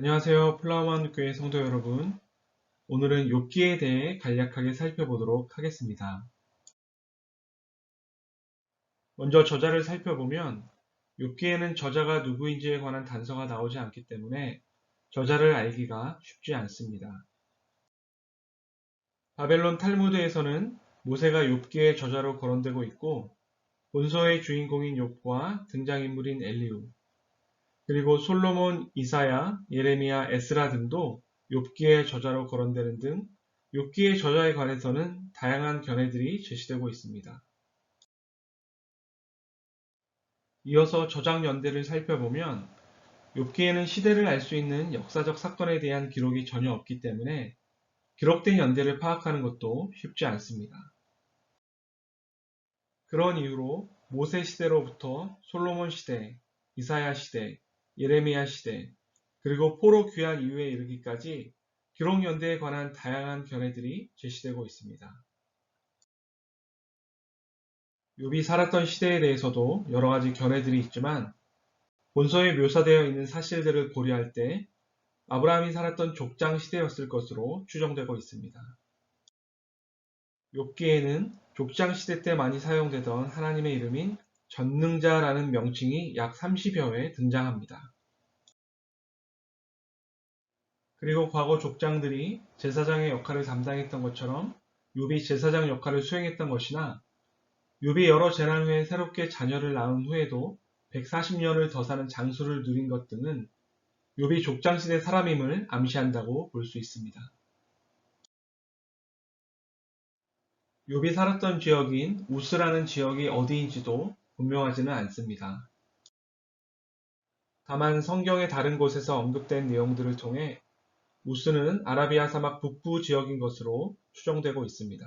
안녕하세요. 플라워만 교회 성도 여러분. 오늘은 욥기에 대해 간략하게 살펴보도록 하겠습니다. 먼저 저자를 살펴보면 욥기에는 저자가 누구인지에 관한 단서가 나오지 않기 때문에 저자를 알기가 쉽지 않습니다. 바벨론 탈무드에서는 모세가 욥기의 저자로 거론되고 있고 본서의 주인공인 욥과 등장인물인 엘리후, 그리고 솔로몬, 이사야, 예레미야, 에스라 등도 욥기의 저자로 거론되는 등 욥기의 저자에 관해서는 다양한 견해들이 제시되고 있습니다. 이어서 저작 연대를 살펴보면 욥기에는 시대를 알 수 있는 역사적 사건에 대한 기록이 전혀 없기 때문에 기록된 연대를 파악하는 것도 쉽지 않습니다. 그런 이유로 모세 시대로부터 솔로몬 시대, 이사야 시대, 예레미야 시대, 그리고 포로 귀환 이후에 이르기까지 기록 연대에 관한 다양한 견해들이 제시되고 있습니다. 욥이 살았던 시대에 대해서도 여러 가지 견해들이 있지만 본서에 묘사되어 있는 사실들을 고려할 때 아브라함이 살았던 족장 시대였을 것으로 추정되고 있습니다. 욥기에는 족장 시대 때 많이 사용되던 하나님의 이름인 전능자라는 명칭이 약 30여 회 등장합니다. 그리고 과거 족장들이 제사장의 역할을 담당했던 것처럼 욥이 제사장 역할을 수행했던 것이나 욥이 여러 재난 후에 새롭게 자녀를 낳은 후에도 140년을 더 사는 장수를 누린 것 등은 욥이 족장시대 사람임을 암시한다고 볼 수 있습니다. 욥이 살았던 지역인 우스라는 지역이 어디인지도 분명하지는 않습니다. 다만 성경의 다른 곳에서 언급된 내용들을 통해 우스는 아라비아 사막 북부 지역인 것으로 추정되고 있습니다.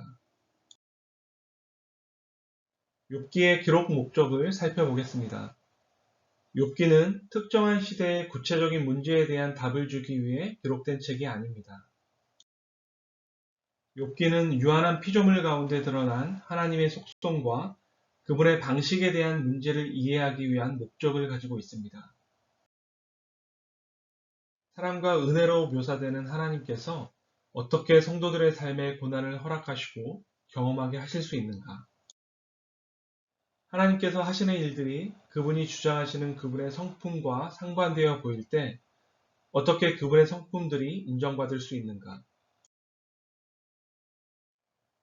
욥기의 기록 목적을 살펴보겠습니다. 욥기는 특정한 시대의 구체적인 문제에 대한 답을 주기 위해 기록된 책이 아닙니다. 욥기는 유한한 피조물 가운데 드러난 하나님의 속성과 그분의 방식에 대한 문제를 이해하기 위한 목적을 가지고 있습니다. 사랑과 은혜로 묘사되는 하나님께서 어떻게 성도들의 삶에 고난을 허락하시고 경험하게 하실 수 있는가? 하나님께서 하시는 일들이 그분이 주장하시는 그분의 성품과 상반되어 보일 때 어떻게 그분의 성품들이 인정받을 수 있는가?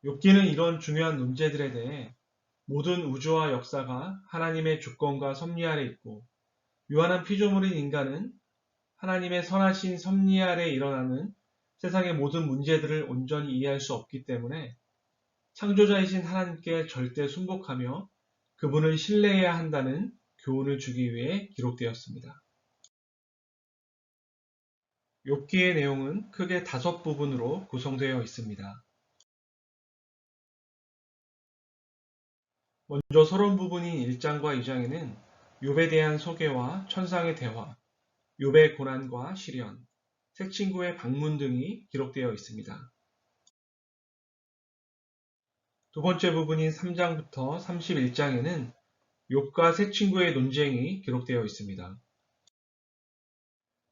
욥기는 이런 중요한 문제들에 대해 모든 우주와 역사가 하나님의 주권과 섭리 아래 있고 유한한 피조물인 인간은 하나님의 선하신 섭리 아래 일어나는 세상의 모든 문제들을 온전히 이해할 수 없기 때문에 창조자이신 하나님께 절대 순복하며 그분을 신뢰해야 한다는 교훈을 주기 위해 기록되었습니다. 욥기의 내용은 크게 5부분으로 구성되어 있습니다. 먼저 서론 부분인 1장과 2장에는 욥에 대한 소개와 천상의 대화, 욥의 고난과 시련, 새 친구의 방문 등이 기록되어 있습니다. 두 번째 부분인 3장부터 31장에는 욥과 새 친구의 논쟁이 기록되어 있습니다.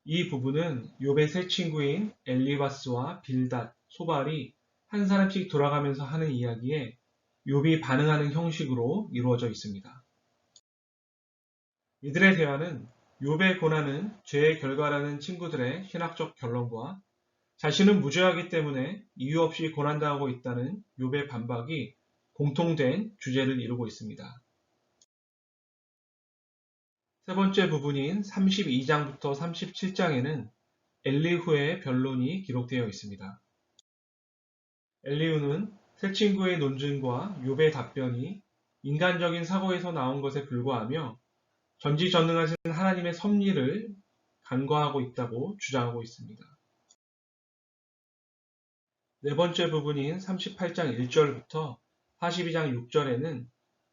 이 부분은 욥의 새 친구인 엘리바스와 빌닷, 소발이 한 사람씩 돌아가면서 하는 이야기에 욥이 반응하는 형식으로 이루어져 있습니다. 이들의 대화는 욥의 고난은 죄의 결과라는 친구들의 신학적 결론과 자신은 무죄하기 때문에 이유 없이 고난당하고 있다는 욥의 반박이 공통된 주제를 이루고 있습니다. 세 번째 부분인 32장부터 37장에는 엘리후의 변론이 기록되어 있습니다. 엘리후는 새 친구의 논증과 욥의 답변이 인간적인 사고에서 나온 것에 불과하며 전지전능하신 하나님의 섭리를 간과하고 있다고 주장하고 있습니다. 네 번째 부분인 38장 1절부터 42장 6절에는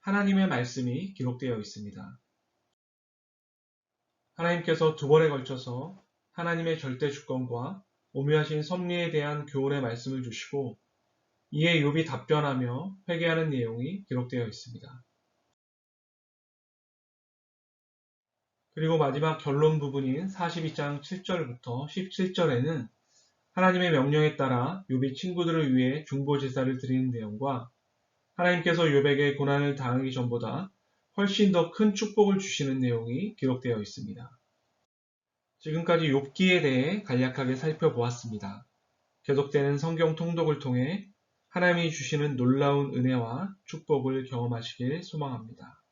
하나님의 말씀이 기록되어 있습니다. 하나님께서 두 번에 걸쳐서 하나님의 절대 주권과 오묘하신 섭리에 대한 교훈의 말씀을 주시고 이에 욥이 답변하며 회개하는 내용이 기록되어 있습니다. 그리고 마지막 결론 부분인 42장 7절부터 17절에는 하나님의 명령에 따라 욥이 친구들을 위해 중보제사를 드리는 내용과 하나님께서 욥에게 고난을 당하기 전보다 훨씬 더 큰 축복을 주시는 내용이 기록되어 있습니다. 지금까지 욥기에 대해 간략하게 살펴보았습니다. 계속되는 성경 통독을 통해 하나님이 주시는 놀라운 은혜와 축복을 경험하시길 소망합니다.